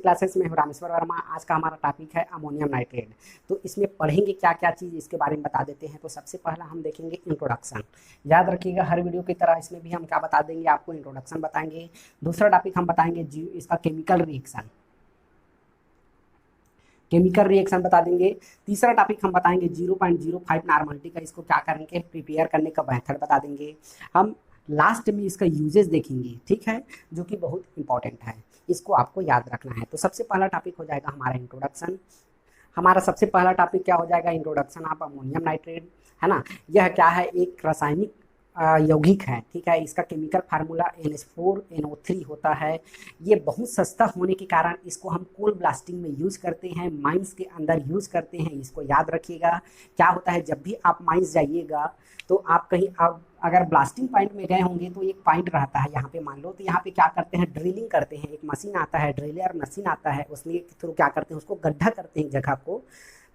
Classes में हूँ रामेश्वर वर्मा। आज का हमारा टॉपिक है अमोनियम नाइट्रेट। तो इसमें पढ़ेंगे क्या क्या चीज़, इसके बारे में बता देते हैं। तो सबसे पहला हम देखेंगे इंट्रोडक्शन। याद रखिएगा, हर वीडियो की तरह इसमें भी हम क्या बता देंगे, आपको इंट्रोडक्शन बताएंगे। दूसरा टॉपिक हम बताएंगे इसका केमिकल रिएक्शन बता देंगे। तीसरा टॉपिक हम बताएंगे 0.05 नॉर्मलिटी का, इसको क्या करेंगे, प्रिपेयर करने का मेथड बता देंगे। हम लास्ट में इसका यूजेस देखेंगे, ठीक है, जो कि बहुत इंपॉर्टेंट है, इसको आपको याद रखना है। तो सबसे पहला टॉपिक हो जाएगा हमारा इंट्रोडक्शन। हमारा सबसे पहला टॉपिक क्या हो जाएगा, इंट्रोडक्शन ऑफ अमोनियम नाइट्रेट, है ना। यह क्या है, एक रासायनिक यौगिक है, ठीक है। इसका केमिकल फार्मूला NH4NO3 होता है। ये बहुत सस्ता होने के कारण इसको हम कोल ब्लास्टिंग में यूज करते हैं, माइंस के अंदर यूज करते हैं। इसको याद रखिएगा। क्या होता है, जब भी आप माइंस जाइएगा तो आप कहीं आप अगर ब्लास्टिंग पॉइंट में गए होंगे तो एक पॉइंट रहता है यहाँ पे, मान लो, तो यहाँ पे क्या करते हैं, ड्रिलिंग करते हैं। एक मशीन आता है, ड्रिलर मशीन आता है, उसमें के थ्रू क्या करते हैं, उसको गड्ढा करते हैं जगह को।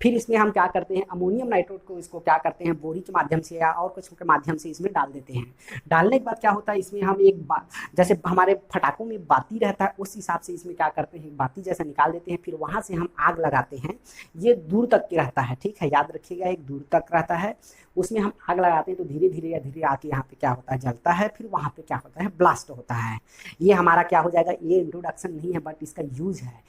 फिर इसमें हम क्या करते हैं, अमोनियम नाइट्रेट को इसको क्या करते हैं, बोरी के माध्यम से या और कुछ के माध्यम से इसमें डाल देते हैं। डालने के बाद क्या होता है, इसमें हम जैसे हमारे फटाकों में बाती रहता है, उस हिसाब से इसमें क्या करते हैं, बाती जैसा निकाल देते हैं। फिर वहाँ से हम आग लगाते हैं। ये दूर तक के रहता है, ठीक है, याद रखिएगा, एक दूर तक रहता है। उसमें हम आग लगाते हैं तो धीरे धीरे या धीरे आके यहाँ पे क्या होता है, जलता है। फिर वहाँ पे क्या होता है, ब्लास्ट होता है। ये हमारा क्या हो जाएगा, ये इंट्रोडक्शन नहीं है बट इसका यूज है।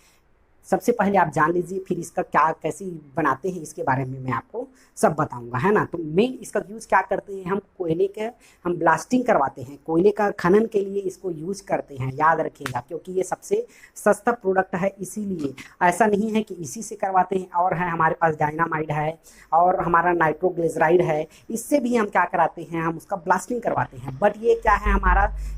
सबसे पहले आप जान लीजिए, फिर इसका क्या कैसे बनाते हैं इसके बारे में मैं आपको सब बताऊंगा, है ना। तो मेन इसका यूज क्या करते हैं, हम कोयले के हम ब्लास्टिंग करवाते हैं, कोयले का खनन के लिए इसको यूज करते हैं, याद रखिएगा, क्योंकि ये सबसे सस्ता प्रोडक्ट है। इसीलिए ऐसा नहीं है कि इसी से करवाते हैं, और है हमारे पास डायनामाइड है और हमारा नाइट्रोग्लिसराइड है, इससे भी हम क्या कराते हैं, हम उसका ब्लास्टिंग करवाते हैं। बट ये क्या है,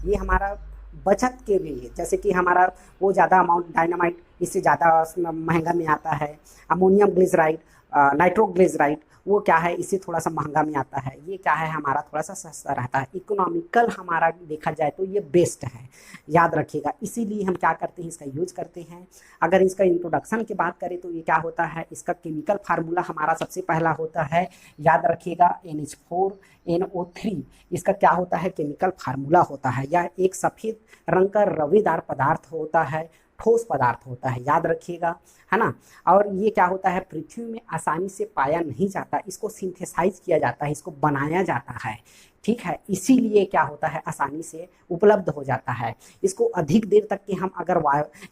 ये हमारा बचत के लिए, जैसे कि हमारा वो ज़्यादा अमाउंट डायनामाइट इससे ज़्यादा महंगा में आता है। अमोनियम ग्लिसराइड, नाइट्रोग्लिसराइड, वो क्या है, इससे थोड़ा सा महंगा में आता है। ये क्या है, हमारा थोड़ा सा सस्ता रहता है। इकोनॉमिकल हमारा देखा जाए तो ये बेस्ट है, याद रखिएगा। इसीलिए हम क्या करते हैं, इसका यूज करते हैं। अगर इसका इंट्रोडक्शन की बात करें तो ये क्या होता है, इसका केमिकल फार्मूला हमारा सबसे पहला होता है, याद रखिएगा, NH4NO3। इसका क्या होता है, केमिकल फार्मूला होता है। यह एक सफ़ेद रंग का रवेदार पदार्थ होता है, ठोस पदार्थ होता है, याद रखिएगा, है ना। और ये क्या होता है, पृथ्वी में आसानी से पाया नहीं जाता, इसको सिंथेसाइज किया जाता है, इसको बनाया जाता है, ठीक है। इसीलिए क्या होता है, आसानी से उपलब्ध हो जाता है। इसको अधिक देर तक के हम अगर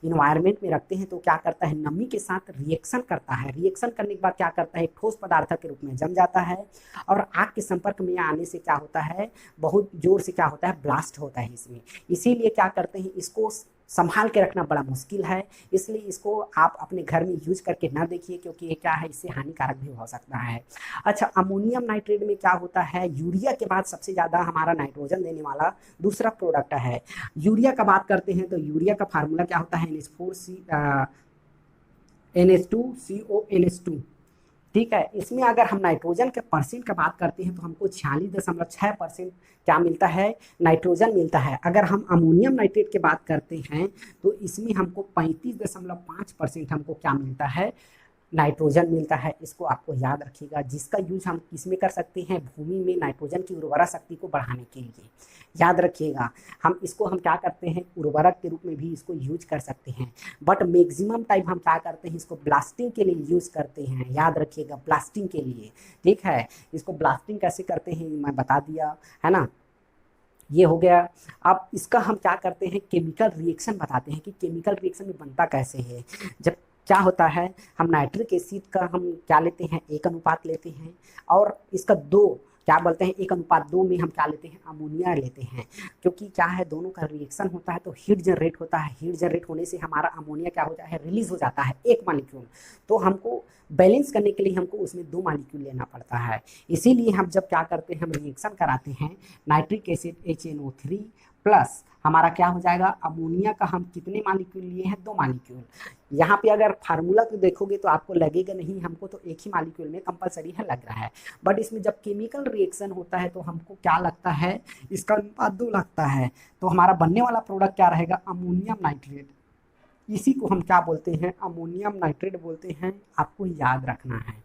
इन्वायरमेंट में रखते हैं तो क्या करता है, नमी के साथ रिएक्शन करता है। रिएक्शन करने के बाद क्या करता है, ठोस पदार्थ के रूप में जम जाता है, और आग के संपर्क में आने से क्या होता है, बहुत जोर से क्या होता है, ब्लास्ट होता है इसमें। इसीलिए क्या करते हैं, इसको संभाल के रखना बड़ा मुश्किल है। इसलिए इसको आप अपने घर में यूज करके ना देखिए, क्योंकि ये क्या है, इससे हानिकारक भी हो सकता है। अच्छा, अमोनियम नाइट्रेट में क्या होता है, यूरिया के बाद सबसे ज़्यादा हमारा नाइट्रोजन देने वाला दूसरा प्रोडक्ट है। यूरिया का बात करते हैं तो यूरिया का फार्मूला क्या होता है, NH2CONH2, ठीक है। इसमें अगर हम नाइट्रोजन के परसेंट की बात करते हैं तो हमको 46.6% क्या मिलता है, नाइट्रोजन मिलता है। अगर हम अमोनियम नाइट्रेट की बात करते हैं तो इसमें हमको 35.5% हमको क्या मिलता है, नाइट्रोजन मिलता है। इसको आपको याद रखिएगा, जिसका यूज हम किसमें कर सकते हैं, भूमि में नाइट्रोजन की उर्वरा शक्ति को बढ़ाने के लिए, याद रखिएगा। हम क्या करते हैं, उर्वरक के रूप में भी इसको यूज कर सकते हैं। बट मैक्सिमम टाइम हम क्या करते हैं, इसको ब्लास्टिंग के लिए यूज करते हैं, याद रखिएगा, ब्लास्टिंग के लिए, ठीक है। इसको ब्लास्टिंग कैसे करते हैं मैं बता दिया, है ना, ये हो गया। अब इसका हम क्या करते हैं, केमिकल रिएक्शन बताते हैं कि केमिकल रिएक्शन में बनता कैसे है। जब क्या होता है, हम नाइट्रिक एसिड का हम क्या लेते हैं, 1 अनुपात लेते हैं, और इसका 2 क्या बोलते हैं, 1:2 में हम क्या लेते हैं, अमोनिया लेते हैं। क्योंकि क्या है, दोनों का रिएक्शन होता है तो हीट जनरेट होता है। हीट जनरेट होने से हमारा अमोनिया क्या होता है, रिलीज हो जाता है 1 मालिक्यूल। तो हमको बैलेंस करने के लिए हमको उसमें 2 मालिक्यूल लेना पड़ता है। इसीलिए हम जब क्या करते हैं, हम रिएक्शन कराते हैं, नाइट्रिक एसिड HNO3 प्लस हमारा क्या हो जाएगा, अमोनिया का हम कितने मालिक्यूल लिए हैं, 2 मालिक्यूल। यहाँ पे अगर फार्मूला को देखोगे तो आपको लगेगा नहीं, हमको तो एक ही मालिक्यूल में कंपलसरी है लग रहा है। बट इसमें जब केमिकल रिएक्शन होता है तो हमको क्या लगता है, इसका अनुपात 2 लगता है। तो हमारा बनने वाला प्रोडक्ट क्या रहेगा, अमोनियम नाइट्रेट। इसी को हम क्या बोलते हैं, अमोनियम नाइट्रेट बोलते हैं, आपको याद रखना है,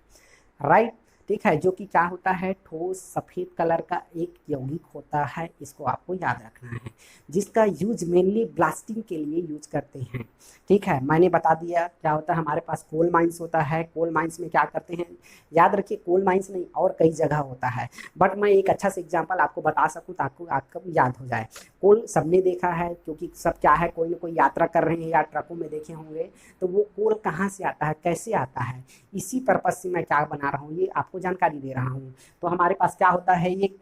राइट। ठीक है, जो कि क्या होता है, ठोस सफ़ेद कलर का एक यौगिक होता है, इसको आपको याद रखना है, जिसका यूज मेनली ब्लास्टिंग के लिए यूज करते हैं। ठीक है, मैंने बता दिया क्या होता है, हमारे पास कोल माइंस होता है, कोल माइंस में क्या करते हैं, याद रखिए कोल माइंस नहीं और कई जगह होता है, बट मैं एक अच्छा सा एग्जाम्पल आपको बता सकूँ ताकि आपको याद हो जाए। कोल सबने देखा है, क्योंकि सब क्या है, कोई ना कोई यात्रा कर रहे हैं या ट्रकों में देखे होंगे, तो वो कोल कहाँ से आता है, कैसे आता है, इसी पर्पज से मैं क्या बना रहा हूँ, ये आपको जानकारी दे रहा हूँ। तो हमारे पास क्या होता है, ये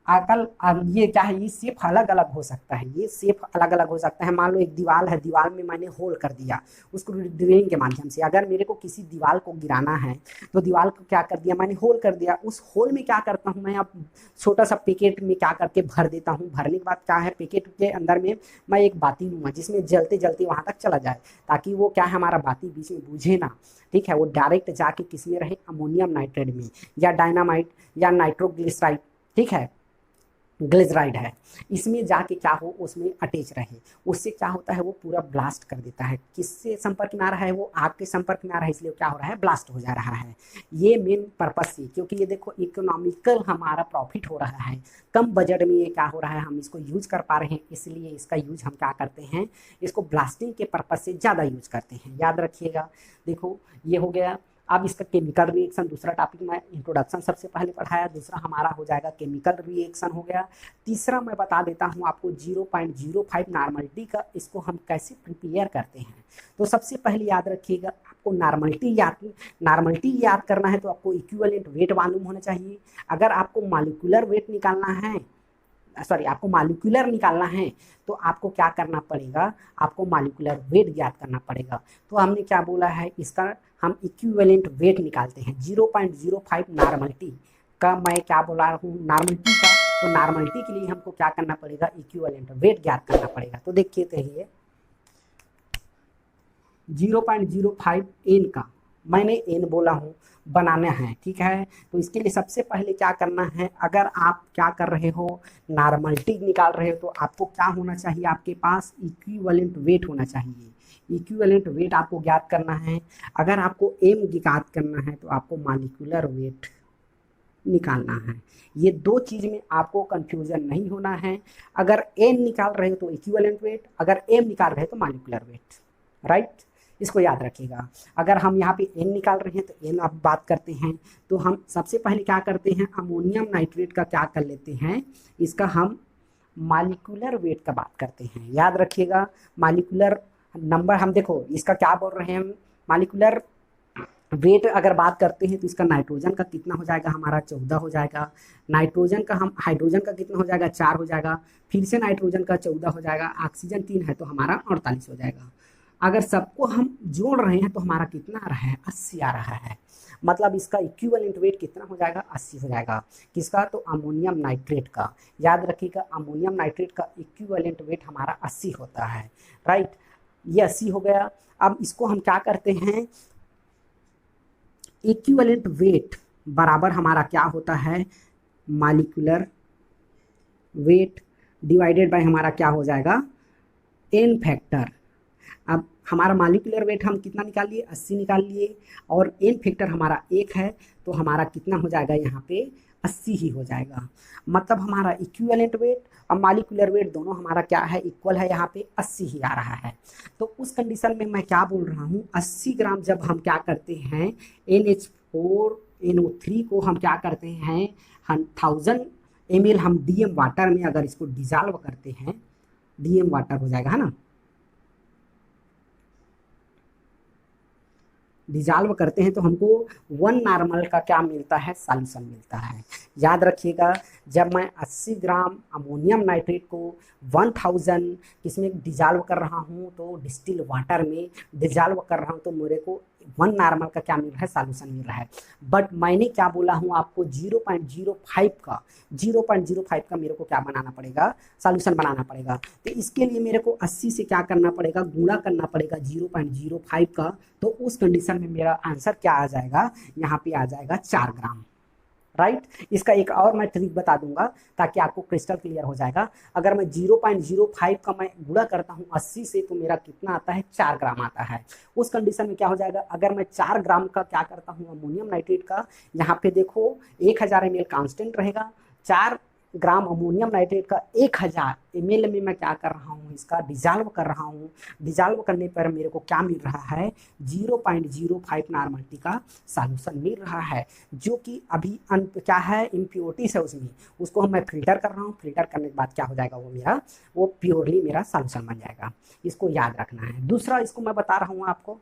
अकल, अब ये क्या है, ये शेप अलग अलग हो सकता है, ये शेप अलग अलग हो सकता है। मान लो एक दीवार है, दीवार में मैंने होल कर दिया, उसको ड्रिलिंग के माध्यम से अगर मेरे को किसी दीवार को गिराना है, तो दीवार को क्या कर दिया, मैंने होल कर दिया, उस होल में क्या करता हूँ मैं, अब छोटा सा पैकेट में क्या करके भर देता हूँ, भरने के बाद क्या है, पैकेट के अंदर में मैं एक बाती लूँगा जिसमें जलते जलते वहाँ तक चला जाए, ताकि वो क्या है, हमारा बाती बीच में बुझे ना। ठीक है, वो डायरेक्ट जाके किस में रहे, अमोनियम नाइट्रेट में, या डायनामाइट या नाइट्रोग्लिसराइड, ठीक है, ग्लिसराइड है, इसमें जाके क्या हो, उसमें अटैच रहे, उससे क्या होता है, वो पूरा ब्लास्ट कर देता है। किससे संपर्क में आ रहा है, वो आग के संपर्क में आ रहा है, इसलिए क्या हो रहा है, ब्लास्ट हो जा रहा है। ये मेन पर्पज से, क्योंकि ये देखो इकोनॉमिकल हमारा प्रॉफिट हो रहा है, कम बजट में ये क्या हो रहा है, हम इसको यूज कर पा रहे हैं, इसलिए इसका यूज हम क्या करते हैं, इसको ब्लास्टिंग के पर्पज से ज़्यादा यूज करते हैं, याद रखिएगा। देखो ये हो गया। अब इसका केमिकल रिएक्शन, दूसरा टॉपिक मैं इंट्रोडक्शन सबसे पहले पढ़ाया, दूसरा हमारा हो जाएगा केमिकल रिएक्शन हो गया। तीसरा मैं बता देता हूँ आपको 0.05 नॉर्मलिटी का, इसको हम कैसे प्रिपेयर करते हैं। तो सबसे पहले याद रखिएगा, आपको नॉर्मलिटी याद करना है तो आपको इक्विवेलेंट वेट मालूम होना चाहिए। अगर आपको मॉलिक्यूलर वेट निकालना है, सॉरी आपको मॉलिक्यूलर निकालना है, तो आपको क्या करना पड़ेगा, आपको मॉलिक्यूलर वेट ज्ञात करना पड़ेगा। तो हमने क्या बोला है, इसका हम इक्विवेलेंट वेट निकालते हैं 0.05 नॉर्मलिटी का, मैं क्या बोला हूँ, नॉर्मलिटी का। तो नॉर्मलिटी के लिए हमको क्या करना पड़ेगा, इक्विवेलेंट वेट ज्ञात करना पड़ेगा। तो देखिए तो ये 0.05 एन का, मैंने एन बोला हूँ, बनाना है, ठीक है। तो इसके लिए सबसे पहले क्या करना है, अगर आप क्या कर रहे हो, नॉर्मलिटी निकाल रहे हो, तो आपको क्या होना चाहिए, आपके पास इक्विवेलेंट वेट होना चाहिए। इक्विवेलेंट वेट आपको ज्ञात करना है। अगर आपको एम ज्ञात करना है, तो आपको मॉलिक्यूलर वेट निकालना है। ये दो चीज़ में आपको कंफ्यूजन नहीं होना है। अगर एन निकाल रहे हो तो इक्विवेलेंट वेट, अगर एम निकाल रहे हो तो मॉलिक्यूलर वेट, राइट। इसको याद रखिएगा। अगर हम यहाँ पे एन निकाल रहे हैं तो एन आप बात करते हैं, तो हम सबसे पहले क्या करते हैं, अमोनियम नाइट्रेट का क्या कर लेते हैं, इसका हम मॉलिक्यूलर वेट का बात करते हैं। याद रखिएगा, मॉलिक्यूलर नंबर हम देखो इसका क्या बोल रहे हैं, हम मॉलिक्यूलर वेट अगर बात करते हैं तो इसका नाइट्रोजन का कितना हो जाएगा, हमारा 14 हो जाएगा। नाइट्रोजन का, हम हाइड्रोजन का कितना हो जाएगा, 4 हो जाएगा। फिर से नाइट्रोजन का 14 हो जाएगा, ऑक्सीजन 3 है तो हमारा 48 हो जाएगा। अगर सबको हम जोड़ रहे हैं तो हमारा कितना आ रहा है, 80 आ रहा है। मतलब इसका इक्विवेलेंट वेट कितना हो जाएगा, 80 हो जाएगा। किसका, तो अमोनियम नाइट्रेट का। याद रखिएगा, अमोनियम नाइट्रेट का इक्विवेलेंट वेट हमारा 80 होता है, राइट। ये 80 हो गया। अब इसको हम क्या करते हैं, इक्विवेलेंट वेट बराबर हमारा क्या होता है, मॉलिक्यूलर वेट डिवाइडेड बाय हमारा क्या हो जाएगा, एन फैक्टर। अब हमारा मॉलिक्यूलर वेट हम कितना निकाल लिए, 80 निकाल लिए, और एन फैक्टर हमारा 1 है, तो हमारा कितना हो जाएगा, यहाँ पे 80 ही हो जाएगा। मतलब हमारा इक्विवेलेंट वेट और मॉलिक्यूलर वेट दोनों हमारा क्या है, इक्वल है, यहाँ पे 80 ही आ रहा है। तो उस कंडीशन में मैं क्या बोल रहा हूँ, 80 ग्राम जब हम क्या करते हैं, NH4NO3 को हम क्या करते हैं, 1000 ml हम DM वाटर में अगर इसको डिजॉल्व करते हैं, DM वाटर हो जाएगा, है ना, डिजॉल्व करते हैं तो हमको 1 नॉर्मल का क्या मिलता है, सॉल्यूशन मिलता है। याद रखिएगा, जब मैं 80 ग्राम अमोनियम नाइट्रेट को 1000 किसमें डिजॉल्व कर रहा हूँ, तो डिस्टिल वाटर में डिजॉल्व कर रहा हूँ, तो मेरे को 1 नॉर्मल का क्या मिल रहा है, सॉल्यूशन मिल रहा है। बट मैंने क्या बोला हूँ आपको, 0.05 का मेरे को क्या बनाना पड़ेगा, सॉल्यूशन बनाना पड़ेगा। तो इसके लिए मेरे को 80 से क्या करना पड़ेगा, गुणा करना पड़ेगा 0.05 का। तो उस कंडीशन में मेरा आंसर क्या आ जाएगा, यहाँ पे आ जाएगा 4 ग्राम, राइट। इसका एक और मैं ट्रिक बता दूंगा ताकि आपको क्रिस्टल क्लियर हो जाएगा। अगर मैं 0.05 का मैं गुणा करता हूँ 80 से तो मेरा कितना आता है, 4 ग्राम आता है। उस कंडीशन में क्या हो जाएगा, अगर मैं 4 ग्राम का क्या करता हूँ अमोनियम नाइट्रेट का, यहाँ पे देखो 1000 ml कांस्टेंट रहेगा, 4 ग्राम अमोनियम नाइट्रेट का 1000 ml में मैं क्या कर रहा हूँ, इसका डिजॉल्व कर रहा हूँ। डिजॉल्व करने पर मेरे को क्या मिल रहा है, 0.05 नॉर्मलिटी का सॉल्यूशन मिल रहा है, जो कि अभी क्या है, इम्प्योरिटीज है उसमें, उसको मैं फिल्टर कर रहा हूँ। फिल्टर करने के बाद क्या हो जाएगा, वो प्योरली मेरा सॉल्यूशन बन जाएगा। इसको याद रखना है। दूसरा इसको मैं बता रहा हूँ आपको,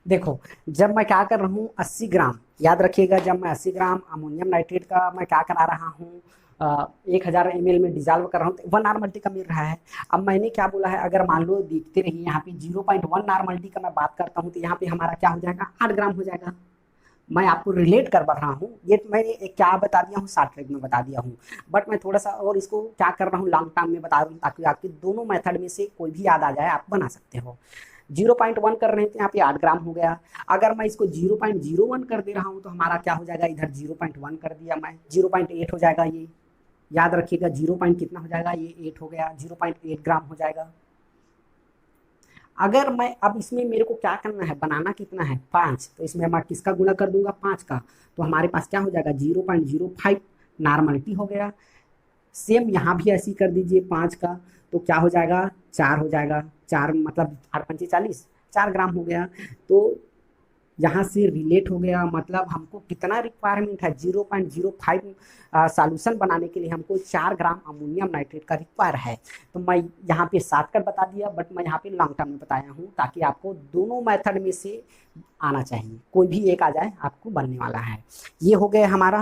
देखो जब मैं क्या कर रहा हूँ 80 ग्राम, याद रखिएगा, जब मैं 80 ग्राम अमोनियम नाइट्रेट का मैं क्या करा रहा हूँ, 1000 ml में डिजॉल्व कर रहा हूँ, तो 1 नॉर्मलिटी का मिल रहा है। अब मैंने क्या बोला है, अगर मान लो देखते रहिए यहाँ पे 0.1 नॉर्मलिटी का मैं बात करता हूँ तो यहाँ पे हमारा क्या हो जाएगा, 8 ग्राम हो जाएगा। मैं आपको रिलेट कर रहा हूँ, ये मैंने क्या बता दिया हूँ, शॉर्ट ट्रिक में बता दिया हूँ, बट मैं थोड़ा सा और इसको क्या कर रहा हूँ, लॉन्ग टर्म में बता रहा हूँ, ताकि आपके दोनों मेथड में से कोई भी याद आ जाए, आप बना सकते हो। 0.1 कर रहे थे, यहाँ पे 8 ग्राम हो गया। अगर मैं इसको 0.01 कर दे रहा हूँ तो हमारा क्या हो जाएगा, इधर 0.1 कर दिया मैं, 0.8 हो जाएगा ये, याद रखिएगा 0 पॉइंट कितना हो जाएगा, ये 8 हो गया, 0.8 ग्राम हो जाएगा। अगर मैं अब इसमें मेरे को क्या करना है, बनाना कितना है, 5, तो इसमें मैं किसका गुणा कर दूंगा, 5 का, तो हमारे पास क्या हो जाएगा, 0.05 नॉर्मलिटी हो गया। सेम यहाँ भी ऐसी कर दीजिए 5 का, तो क्या हो जाएगा, 4 हो जाएगा, 4 मतलब 8×5 = 40, 4 ग्राम हो गया। तो यहाँ से रिलेट हो गया, मतलब हमको कितना रिक्वायरमेंट है, 0.05 सॉल्यूशन बनाने के लिए हमको 4 ग्राम अमोनियम नाइट्रेट का रिक्वायर है। तो मैं यहाँ पे शॉर्टकट बता दिया, बट मैं यहाँ पे लॉन्ग टर्म में बताया हूँ, ताकि आपको दोनों मेथड में से आना चाहिए, कोई भी एक आ जाए आपको बनने वाला है। ये हो गया हमारा,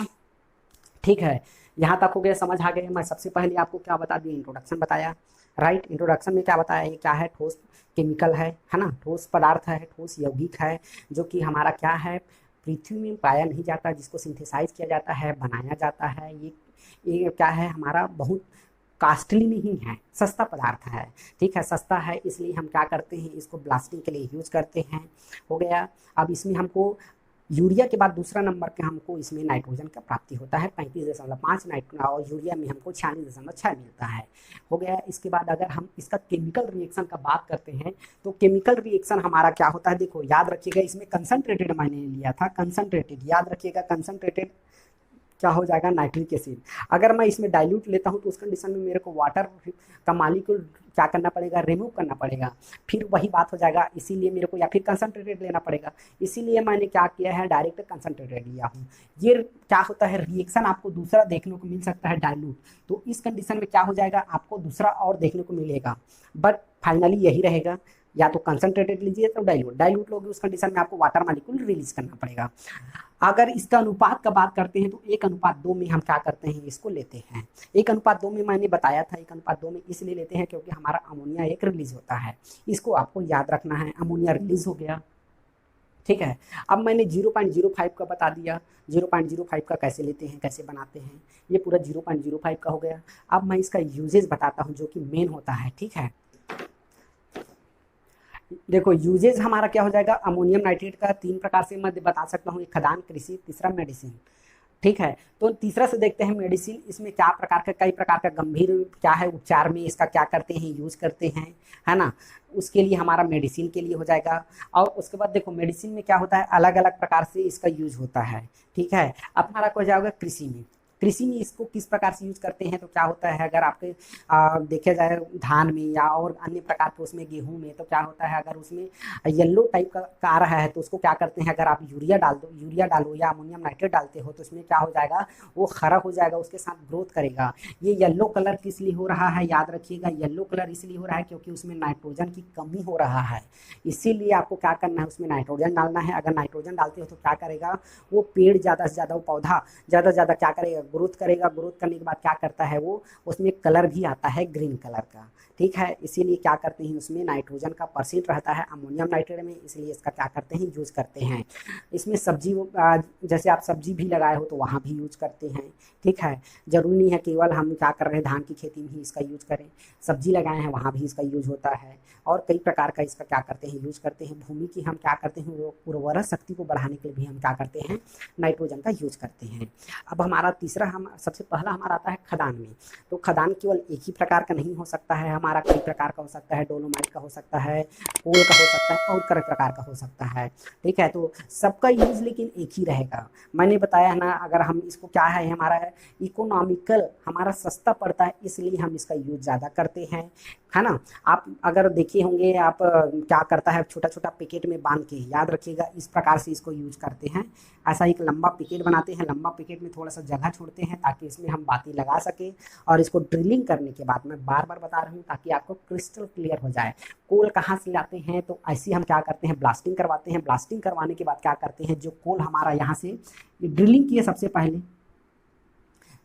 ठीक है, यहाँ तक हो गया, समझ आ गए। मैं सबसे पहले आपको क्या बता दिया, इंट्रोडक्शन बताया, राइट। इंट्रोडक्शन में क्या बताया, ये क्या है, ठोस केमिकल है ना, ठोस पदार्थ है, ठोस यौगिक है, जो कि हमारा क्या है, पृथ्वी में पाया नहीं जाता, जिसको सिंथेसाइज किया जाता है, बनाया जाता है। ये क्या है, हमारा बहुत कास्टली नहीं है, सस्ता पदार्थ है, ठीक है, सस्ता है, इसलिए हम क्या करते हैं, इसको ब्लास्टिंग के लिए यूज करते हैं। हो गया। अब इसमें हमको यूरिया के बाद दूसरा नंबर पे हमको इसमें नाइट्रोजन का प्राप्ति होता है, 35.5 नाइट्रोजन, और यूरिया में हमको 46.6 मिलता है। हो गया। इसके बाद अगर हम इसका केमिकल रिएक्शन का बात करते हैं, तो केमिकल रिएक्शन हमारा क्या होता है, देखो याद रखिएगा, इसमें कंसनट्रेटेड मैंने लिया था, कंसनट्रेटेड, याद रखिएगा, कंसनट्रेटेड क्या हो जाएगा, नाइट्रिक एसिड। अगर मैं इसमें डाइल्यूट लेता हूँ तो उस कंडीशन में मेरे को वाटर का मालिक्यूल क्या करना पड़ेगा, रिमूव करना पड़ेगा, फिर वही बात हो जाएगा, इसीलिए मेरे को या फिर कंसनट्रेटेड लेना पड़ेगा, इसीलिए मैंने क्या किया है, डायरेक्ट कंसनट्रेटेड लिया हूँ। ये क्या होता है, रिएक्शन आपको दूसरा देखने को मिल सकता है, डाइल्यूट, तो इस कंडीशन में क्या हो जाएगा, आपको दूसरा और देखने को मिलेगा, बट फाइनली यही रहेगा, या तो कंसनट्रेटेड लीजिए तो डाइल्यूट लोगे, उस कंडीशन में आपको वाटर मालिक्यूल रिलीज करना पड़ेगा। अगर इसका अनुपात का बात करते हैं तो 1:2 में हम क्या करते हैं, इसको लेते हैं। 1:2 में मैंने बताया था, 1:2 में इसलिए लेते हैं क्योंकि हमारा अमोनिया एक रिलीज होता है, इसको आपको याद रखना है। अमोनिया रिलीज हो गया, ठीक है। अब मैंने 0.05 का बता दिया, 0.05 का कैसे लेते हैं, कैसे बनाते हैं, ये पूरा 0.05 का हो गया। अब मैं इसका यूजेज बताता हूँ, जो कि मेन होता है, ठीक है। देखो यूजेज हमारा क्या हो जाएगा, अमोनियम नाइट्रेट का 3 प्रकार से मैं बता सकता हूँ, एक खदान, कृषि, तीसरा मेडिसिन, ठीक है। तो तीसरा से देखते हैं मेडिसिन, इसमें क्या प्रकार का, कई प्रकार का गंभीर क्या है, उपचार में इसका क्या करते हैं, यूज करते हैं, है ना, उसके लिए हमारा मेडिसिन के लिए हो जाएगा। और उसके बाद देखो मेडिसिन में क्या होता है, अलग अलग प्रकार से इसका यूज होता है, ठीक है। अब हमारा हो जाएगा कृषि में, कृषि में इसको किस प्रकार से यूज करते हैं, तो क्या होता है, अगर आपके देखा जाए धान में या और अन्य प्रकार के उसमें, गेहूं में, तो क्या होता है, अगर उसमें येलो टाइप का आ रहा है तो उसको क्या करते हैं, अगर आप यूरिया डालो या अमोनियम नाइट्रेट डालते हो तो उसमें क्या हो जाएगा, वो खरा हो जाएगा, उसके साथ ग्रोथ करेगा। ये येलो कलर किस लिए हो रहा है, याद रखिएगा, येलो कलर इसलिए हो रहा है क्योंकि उसमें नाइट्रोजन की कमी हो रहा है, इसीलिए आपको क्या करना है, उसमें नाइट्रोजन डालना है। अगर नाइट्रोजन डालते हो तो क्या करेगा, वो पेड़ ज़्यादा से ज़्यादा, वो पौधा ज़्यादा से ज़्यादा क्या करेगा, ग्रोथ करेगा, ग्रोथ करने के बाद क्या करता है वो, उसमें कलर भी आता है ग्रीन कलर का, ठीक है। इसीलिए क्या करते हैं, उसमें नाइट्रोजन का परसेंट रहता है अमोनियम नाइट्रेट में, इसलिए इसका क्या करते हैं, यूज करते हैं। इसमें सब्जी जैसे आप सब्जी भी लगाए हो तो वहाँ भी यूज करते हैं, ठीक है। जरूरी नहीं है केवल हम क्या कर रहे हैं धान की खेती में ही इसका यूज करें, सब्जी लगाए हैं वहाँ भी इसका यूज होता है। और कई प्रकार का इसका क्या करते हैं, यूज करते हैं। भूमि की हम क्या करते हैं, उर्वरक शक्ति को बढ़ाने के लिए भी हम क्या करते हैं, नाइट्रोजन का यूज करते हैं। अब हमारा तीसरा, हम सबसे पहला हमारा आता है खदान में। तो खदान केवल एक ही प्रकार का नहीं हो सकता है, हमारा कई प्रकार का हो सकता है, डोलोमाइट का हो सकता है, कोल का हो सकता है, और कई प्रकार का हो सकता है, ठीक है। तो सबका यूज लेकिन एक ही रहेगा। मैंने बताया ना, अगर हम इसको क्या है, हमारा इकोनॉमिकल, हमारा सस्ता पड़ता है, इसलिए हम इसका यूज ज़्यादा करते हैं, है ना। आप अगर देखे होंगे, आप क्या करता है, छोटा छोटा पैकेट में बांध के, याद रखिएगा, इस प्रकार से इसको यूज करते हैं। ऐसा एक लंबा पैकेट बनाते हैं, लंबा पैकेट में थोड़ा सा जगह छोड़ते हैं ताकि इसमें हम बाती लगा सके। और इसको ड्रिलिंग करने के बाद, मैं बार बार बता रहा हूँ ताकि आपको क्रिस्टल क्लियर हो जाए, कोल कहाँ से लाते हैं, तो ऐसे हम क्या करते हैं, ब्लास्टिंग करवाते हैं। ब्लास्टिंग करवाने के बाद क्या करते हैं, जो कोल हमारा यहाँ से ड्रिलिंग किए सबसे पहले,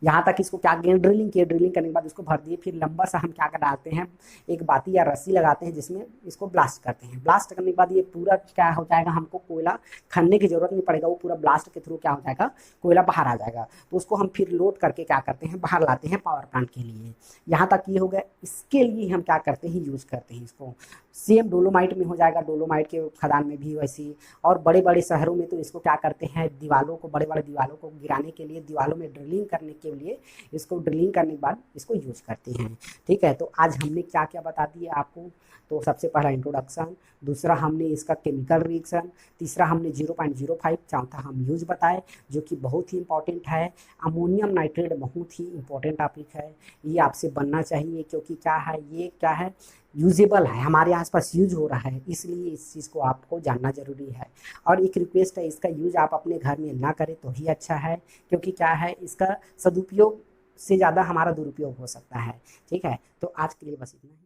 यहाँ तक इसको क्या किए, ड्रिलिंग किए, ड्रिलिंग करने के बाद इसको भर दिए, फिर लंबा सा हम क्या कर डालते हैं, एक बाती या रस्सी लगाते हैं जिसमें इसको ब्लास्ट करते हैं। ब्लास्ट करने के बाद ये पूरा क्या हो जाएगा, हमको कोयला खनने की जरूरत नहीं पड़ेगा, वो पूरा ब्लास्ट के थ्रू क्या हो जाएगा, कोयला बाहर आ जाएगा। तो उसको हम फिर लोड करके क्या करते हैं, बाहर लाते हैं पावर प्लांट के लिए। यहाँ तक ये हो गया। इसके लिए हम क्या करते हैं, यूज करते हैं इसको। सेम डोलोमाइट में हो जाएगा, डोलोमाइट के खदान में भी वैसी। और बड़े बड़े शहरों में तो इसको क्या करते हैं, दीवालों को, बड़े बड़े दीवालों को गिराने के लिए, दीवालों में ड्रिलिंग करने के लिए इसको ड्रिलिंग करने के बाद इसको यूज करते हैं, ठीक है। तो आज हमने क्या क्या बता दिया आपको। तो सबसे पहला इंट्रोडक्शन, दूसरा हमने इसका केमिकल रिएक्शन, तीसरा हमने 0.05, चौथा हम यूज बताए जो कि बहुत ही इंपॉर्टेंट है। अमोनियम नाइट्रेट बहुत ही इंपॉर्टेंट टॉपिक है, ये आपसे बनना चाहिए, क्योंकि क्या है, ये क्या है, यूजेबल है, हमारे आसपास यूज हो रहा है, इसलिए इस चीज़ को आपको जानना जरूरी है। और एक रिक्वेस्ट है, इसका यूज आप अपने घर में ना करें तो ही अच्छा है, क्योंकि क्या है, इसका सदुपयोग से ज़्यादा हमारा दुरुपयोग हो सकता है, ठीक है। तो आज के लिए बस इतना ही।